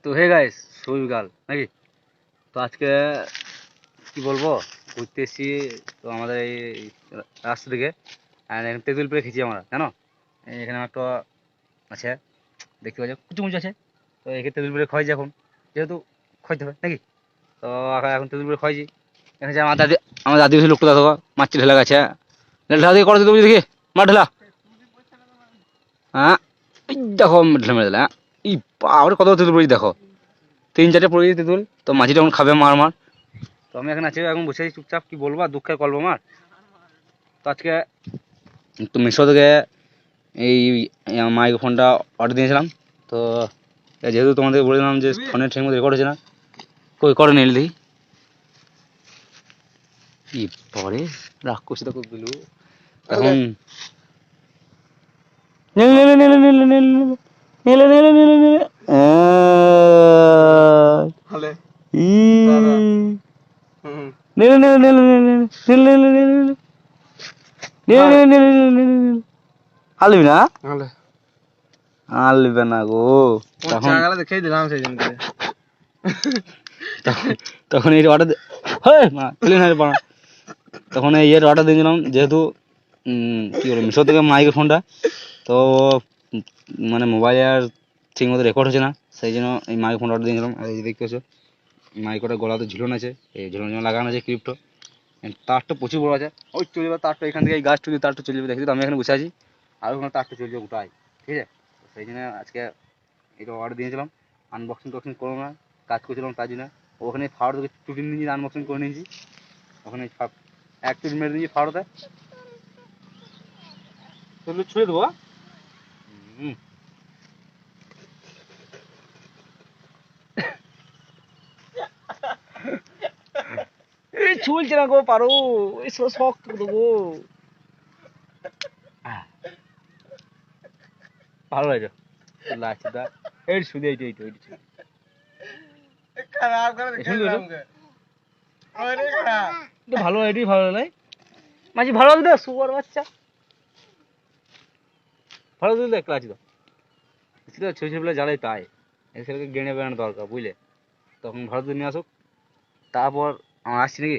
তো hey guys, শুভ বিকাল নাকি? তো আজকে কি বলবো, ঘুরতে এসেছি। তো আমাদের এই রাস্তা থেকে তেঁতুল পেড়ে খেয়েছি আমরা, জানো? এখানে একটা আছে, দেখতে পাচ্ছ কুচু মুচু আছে। তো এখানে তেঁতুল পেড়ে খাইছি এখন, যেহেতু খাইতে হবে নাকি। তো এখন তেঁতুল পেড়ে খাইছি। এখানে যে আমার দাদি লোকটা দেখো মাছ ঢেলা গেছে। ঢেলা দিয়ে করো তুমি দেখি, মার ঢেলা। হ্যাঁ, এই দেখো ঢেলা মেরে দিলে। হ্যাঁ, এই বাবা কত তেঁতুল পেড়েছি দেখো, 3-4টে পড়ে গেছে তেঁতুল। তো মাঝি তখন খাবে মার মার। তো আমি এখন আছি, এখন বসে আছি চুপচাপ, কি বলবো আর, দুঃখের গল্প আমার। তো আজকে তো মিশো থেকে এই মাইক্রোফোনটা অর্ডার দিয়েছিলাম। তো যেহেতু তোমাদের বললাম যে ফোনের ঠিক মতো রেকর্ড হচ্ছে না, কই করে নিল দেখি কি পরে রাগ করছি তো খুব দিলু। তখন আলবি না, আলবে না গো। তখন দেখেই দিলাম সেই জন্য। তখন এই অর্ডার তখন এই অর্ডার দিয়েছিলাম, যেহেতু কি বলবো মিশো থেকে মাইক্রোফোনটা তো মানে মোবাইলে আর ঠিক মতো রেকর্ড হচ্ছে না, সেই জন্য এই মাইক্রোফোন অর্ডার দিয়েছিলাম। আর এই দেখতে পাচ্ছ মাইক্রোটা গলাতে ঝুলন আছে, এই ঝুলন লাগানো আছে ক্লিপটো। তারটা প্রচুর বড় আছে, ওই চলে যাবে তারটা, এখান থেকে এই গাছ টুলি তারটা চলে যাবে দেখি। তো আমি এখানে বসে আছি আর ওখানে তারটা চলে যাবে গোটাই, ঠিক আছে। তো সেই জন্য আজকে এটা অর্ডার দিয়েছিলাম। আনবক্সিং টক্সিং করবো না, কাজ করছিলাম তার জন্য। ওখানে ফাওয়ার থেকে টুটি নিয়েছি, আনবক্সিং করে নিয়েছি। ওখানে এক টুটি মেরে দিয়েছি ফাওয়ারতে, ছুঁড়ে দেবো। এই চুলছে না গো, পারো এই শক্ত দেবো। ভালো লাগছে লাগছে তা, এই শুধু এইটা এইটা এইটা ভালো, এটাই ভালো লাগে মাঝি, ভালো লাগবে সুয়ার বাচ্চা, ভালো দিলে দেখতে আছি। তো সেটা ছোট ছোটবেলা জ্বালাই তাই এসে গেঁড়ে বেড়ানো দরকার, বুঝলে? তখন ভালো নিয়ে আসুক, তারপর আমার আসছি নাকি।